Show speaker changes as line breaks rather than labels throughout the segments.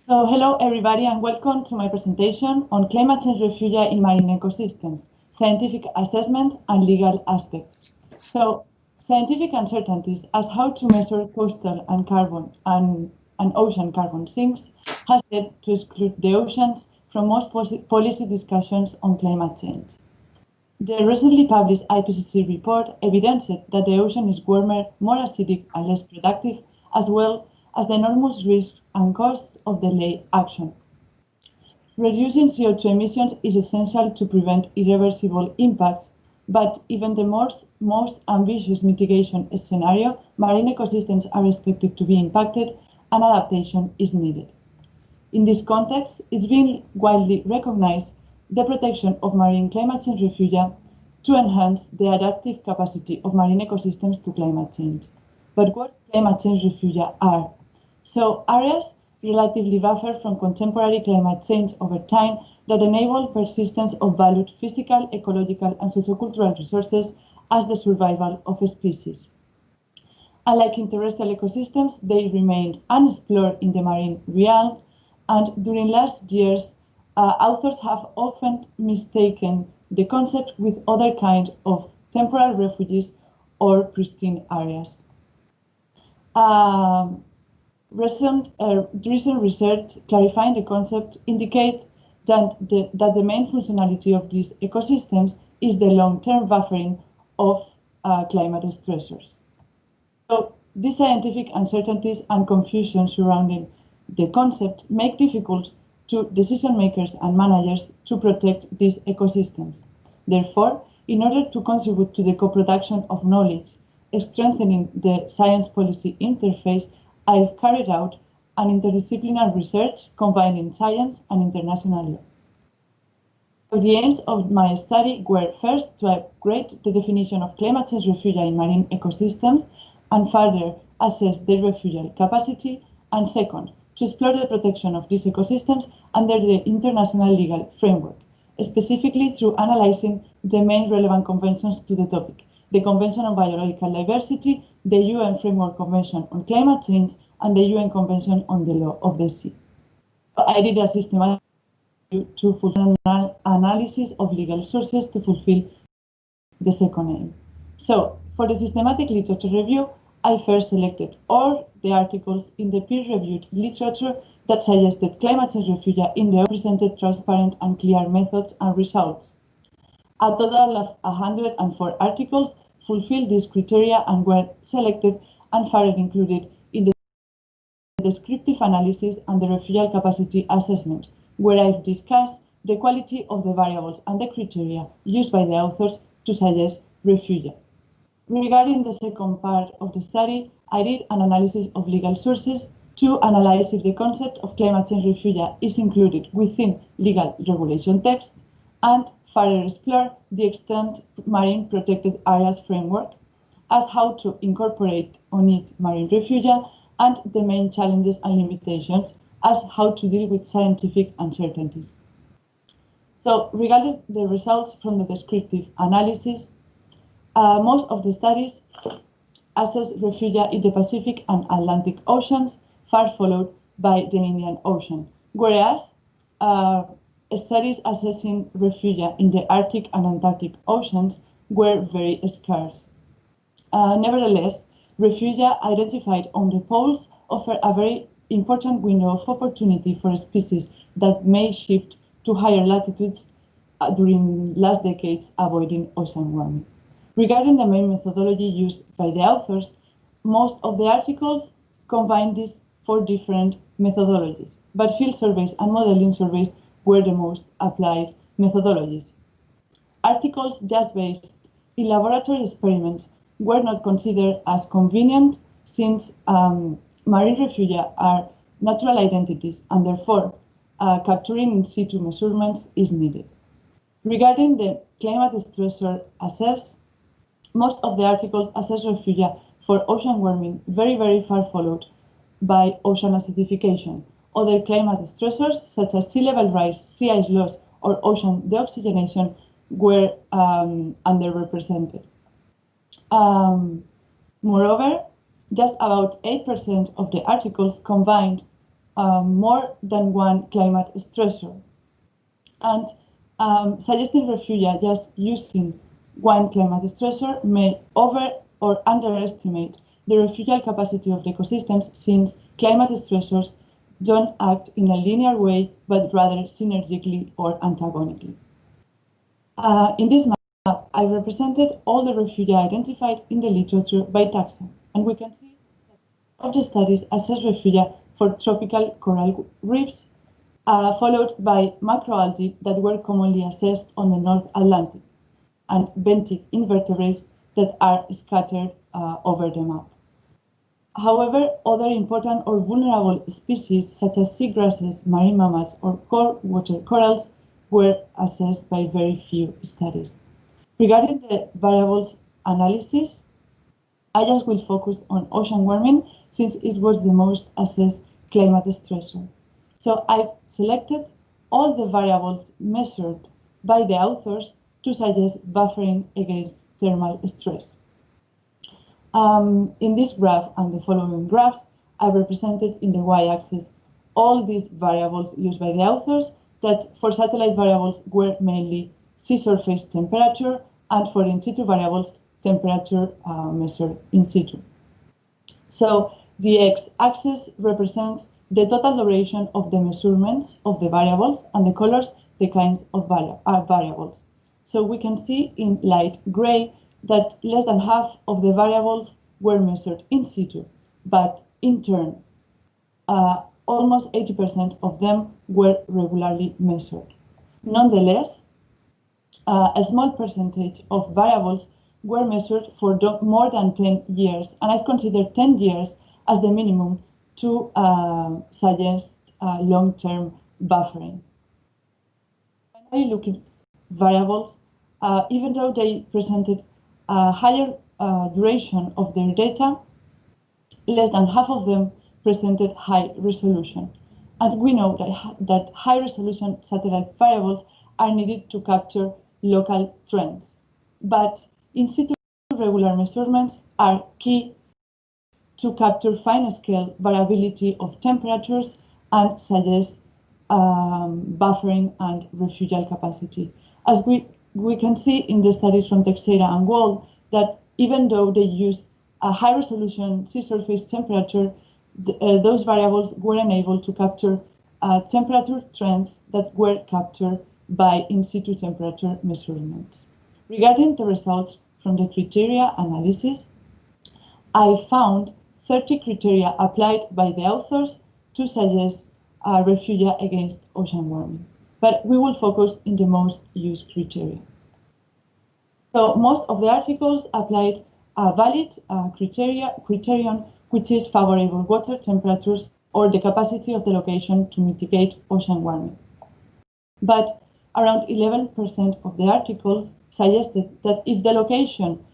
Hello everybody and welcome to my presentation on climate change refugia in marine ecosystems, scientific assessment and legal aspects. Scientific uncertainties as how to measure coastal and ocean carbon sinks has led to exclude the oceans from most policy discussions on climate change. The recently published IPCC report evidenced that the ocean is warmer, more acidic and less productive, as well as the enormous risks and costs of delayed action. Reducing CO2 emissions is essential to prevent irreversible impacts, but even the most ambitious mitigation scenario, marine ecosystems are expected to be impacted and adaptation is needed. In this context, it's been widely recognized the protection of marine climate change refugia to enhance the adaptive capacity of marine ecosystems to climate change. But what climate change refugia are? Areas relatively buffer from contemporary climate change over time that enable persistence of valued physical, ecological, and sociocultural resources as the survival of a species. Unlike in terrestrial ecosystems, they remained unexplored in the marine realm, and during last years, authors have often mistaken the concept with other kinds of temporary refuges or pristine areas. Recent research clarifying the concept indicates that the main functionality of these ecosystems is the long-term buffering of climate stressors. So these scientific uncertainties and confusion surrounding the concept make difficult to decision makers and managers to protect these ecosystems. Therefore, in order to contribute to the co-production of knowledge, strengthening the science policy interface, I've carried out an interdisciplinary research combining science and international law. So the aims of my study were first to upgrade the definition of climate change refugia in marine ecosystems and further assess their refugial capacity, and second, to explore the protection of these ecosystems under the international legal framework, specifically through analyzing the main relevant conventions to the topic: the Convention on Biological Diversity, the UN Framework Convention on Climate Change, and the UN Convention on the Law of the Sea. I did a systematic to fulfill an analysis of legal sources to fulfill the second aim. So, for the systematic literature review, I first selected all the articles in the peer-reviewed literature that suggested climate change refugia in the presented transparent and clear methods and results. A total of 104 articles fulfilled these criteria and were selected and further included in the descriptive analysis and the refugial capacity assessment, where I've discussed the quality of the variables and the criteria used by the authors to suggest refugia. Regarding the second part of the study, I did an analysis of legal sources to analyze if the concept of climate change refugia is included within legal regulation text, and further explore the extent marine protected areas framework as how to incorporate on it marine refugia and the main challenges and limitations as how to deal with scientific uncertainties. So regarding the results from the descriptive analysis, most of the studies assess refugia in the Pacific and Atlantic Oceans, far followed by the Indian Ocean, whereas studies assessing refugia in the Arctic and Antarctic Oceans were very scarce. Nevertheless, refugia identified on the poles offer a very important window of opportunity for species that may shift to higher latitudes during last decades, avoiding ocean warming. Regarding the main methodology used by the authors, most of the articles combine these four different methodologies, but field surveys and modeling surveys were the most applied methodologies. Articles just based in laboratory experiments were not considered as convenient since marine refugia are natural identities and therefore capturing in situ measurements is needed. Regarding the climate stressor assess, most of the articles assess refugia for ocean warming very far followed by ocean acidification. Other climate stressors such as sea level rise, sea ice loss, or ocean deoxygenation were underrepresented. Moreover, just about 8% of the articles combined more than one climate stressor. And suggesting refugia just using one climate stressor may over or underestimate the refugial capacity of the ecosystems, since climate stressors don't act in a linear way, but rather synergically or antagonically. In this map, I represented all the refugia identified in the literature by taxa, and we can see that of the studies assess refugia for tropical coral reefs, followed by macroalgae that were commonly assessed on the North Atlantic, and benthic invertebrates that are scattered over the map. However, other important or vulnerable species, such as seagrasses, marine mammals, or cold water corals, were assessed by very few studies. Regarding the variables analysis, I just will focus on ocean warming, since it was the most assessed climate stressor. So I've selected all the variables measured by the authors to suggest buffering against thermal stress. In this graph and the following graphs, I represented in the y-axis all these variables used by the authors that for satellite variables were mainly sea surface temperature, and for in situ variables, temperature measured in situ. So the x-axis represents the total duration of the measurements of the variables, and the colors the kinds of variables. So we can see in light gray that less than half of the variables were measured in situ, but in turn, almost 80% of them were regularly measured. Nonetheless, a small percentage of variables were measured for more than 10 years, and I've considered 10 years as the minimum to suggest long-term buffering. Finally, looking at variables, even though they presented a higher duration of their data, less than half of them presented high resolution. And we know that high resolution satellite variables are needed to capture local trends. But in situ regular measurements are key to capture fine-scale variability of temperatures and suggest buffering and refugial capacity. As we can see in the studies from Teixeira and Wald that even though they use a high-resolution sea surface temperature, those variables were unable to capture temperature trends that were captured by in situ temperature measurements. Regarding the results from the criteria analysis, I found 30 criteria applied by the authors to suggest refugia against ocean warming, but we will focus in the most used criteria. So most of the articles applied a valid criterion, which is favorable water temperatures or the capacity of the location to mitigate ocean warming. But around 11% of the articles suggested that if the location,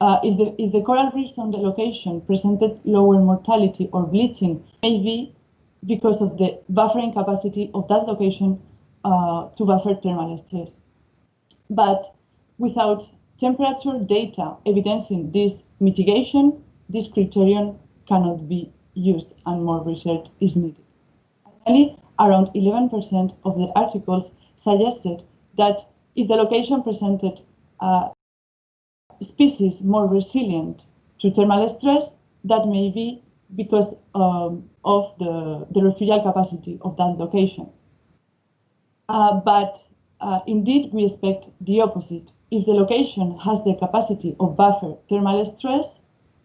if the coral reefs on the location presented lower mortality or bleaching, maybe because of the buffering capacity of that location to buffer thermal stress. But without temperature data evidencing this mitigation, this criterion cannot be used and more research is needed. Finally, around 11% of the articles suggested that if the location presented species more resilient to thermal stress, that may be because of the refugial capacity of that location. But indeed, we expect the opposite. If the location has the capacity of buffer thermal stress,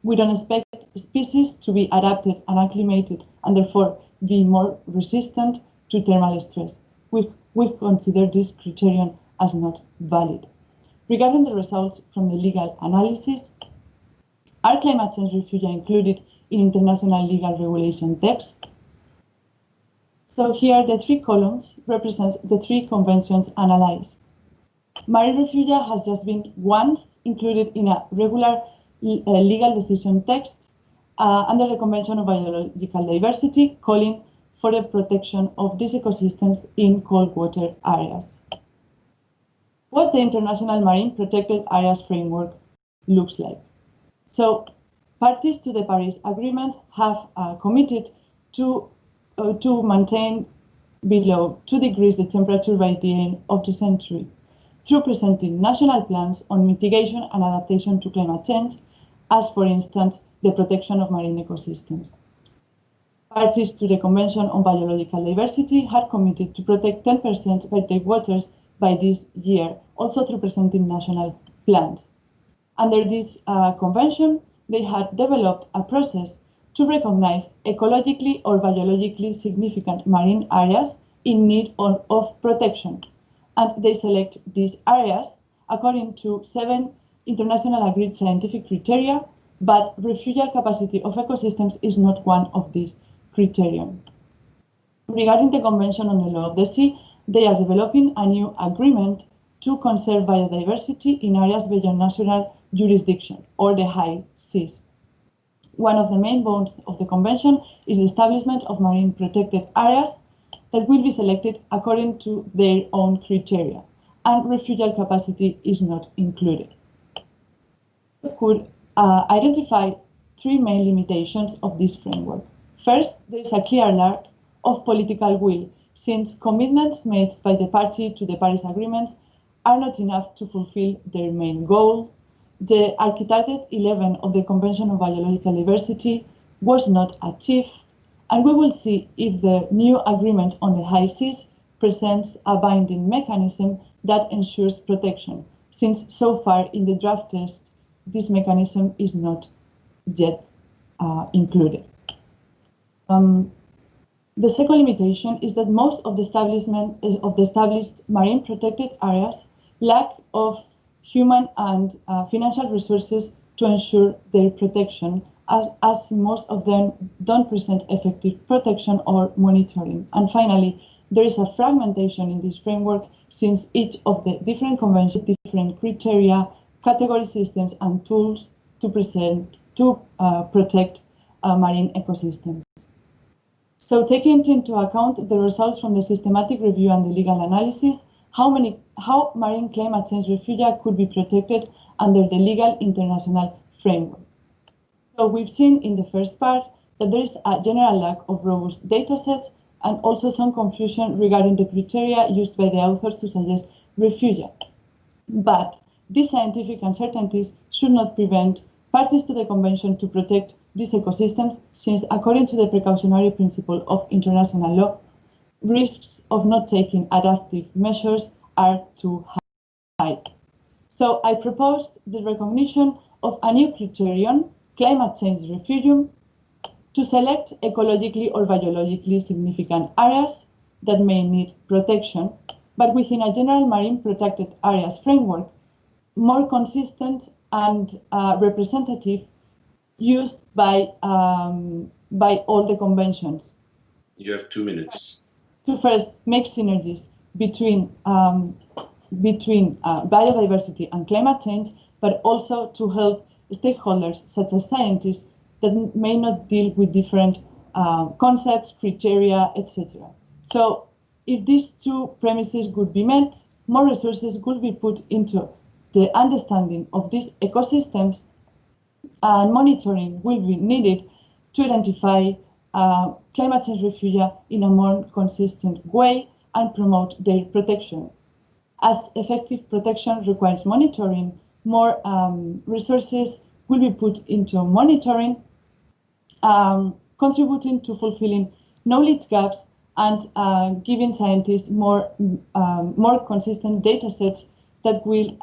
we don't expect species to be adapted and acclimated and therefore be more resistant to thermal stress. We consider this criterion as not valid. Regarding the results from the legal analysis, are climate change refugia included in international legal regulation text? So here the three columns represent the three conventions analyzed. Marine refugia has just been once included in a regular legal decision text under the Convention of Biological Diversity, calling for the protection of these ecosystems in cold water areas. What the International Marine Protected Areas Framework looks like. So parties to the Paris Agreement have committed to to maintain below 2 degrees the temperature by the end of the century, through presenting national plans on mitigation and adaptation to climate change, as for instance, the protection of marine ecosystems. Parties to the Convention on Biological Diversity had committed to protect 10% by waters by this year, also through presenting national plans. Under this convention, they had developed a process to recognize ecologically or biologically significant marine areas in need of protection. And they select these areas according to 7 international agreed scientific criteria, but refusal capacity of ecosystems is not one of these criteria. Regarding the Convention on the Law of the Sea, they are developing a new agreement to conserve biodiversity in areas beyond national jurisdiction, or the high seas. One of the main bones of the Convention is the establishment of marine protected areas that will be selected according to their own criteria, and refusal capacity is not included. We could identify 3 main limitations of this framework. First, there is a clear lack of political will, since commitments made by the party to the Paris Agreements are not enough to fulfill their main goal. The Article 11 of the Convention on Biological Diversity was not achieved, and we will see if the new agreement on the high seas presents a binding mechanism that ensures protection, since so far in the draft text, this mechanism is not yet included. The second limitation is that most of the established marine protected areas lack of human and financial resources to ensure their protection, as most of them don't present effective protection or monitoring. And finally, there is a fragmentation in this framework, since each of the different conventions has different criteria, category systems, and tools to protect marine ecosystems. So taking into account the results from the systematic review and the legal analysis, how marine climate change refugia could be protected under the legal international framework. So we've seen in the first part that there is a general lack of robust data sets and also some confusion regarding the criteria used by the authors to suggest refugia. But these scientific uncertainties should not prevent parties to the Convention to protect these ecosystems, since according to the precautionary principle of international law, risks of not taking adaptive measures are too high. So I proposed the recognition of a new criterion, climate change refugium, to select ecologically or biologically significant areas that may need protection, but within a general marine protected areas framework, more consistent and representative, used by all the conventions.
You have 2 minutes.
To first make synergies between biodiversity and climate change, but also to help stakeholders such as scientists that may not deal with different concepts, criteria, etc. So if these 2 premises could be met, more resources could be put into the understanding of these ecosystems, and monitoring will be needed to identify climate change refugia in a more consistent way and promote their protection. As effective protection requires monitoring, more resources will be put into monitoring, contributing to fulfilling knowledge gaps and giving scientists more consistent data sets that will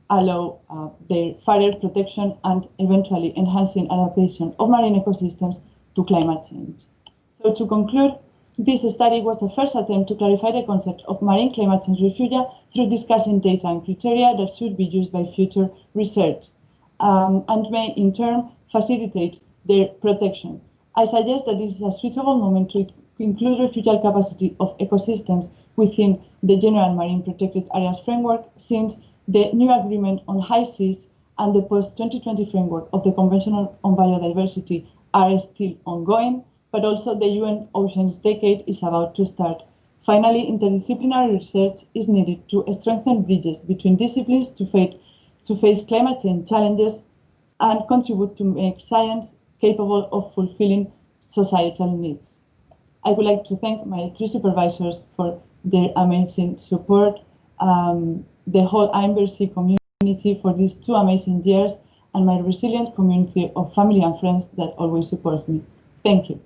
allow their further protection and eventually enhancing adaptation of marine ecosystems to climate change. So to conclude, this study was the first attempt to clarify the concept of marine climate change refugia through discussing data and criteria that should be used by future research and may in turn facilitate their protection. I suggest that this is a suitable moment to include refugial capacity of ecosystems within the General Marine Protected Areas Framework, since the new agreement on high seas and the post-2020 framework of the Convention on Biodiversity are still ongoing, but also the UN Oceans Decade is about to start. Finally, interdisciplinary research is needed to strengthen bridges between disciplines to face climate change challenges and contribute to make science capable of fulfilling societal needs. I would like to thank my 3 supervisors for their amazing support, the whole IMBERC community for these 2 amazing years, and my resilient community of family and friends that always support me. Thank you.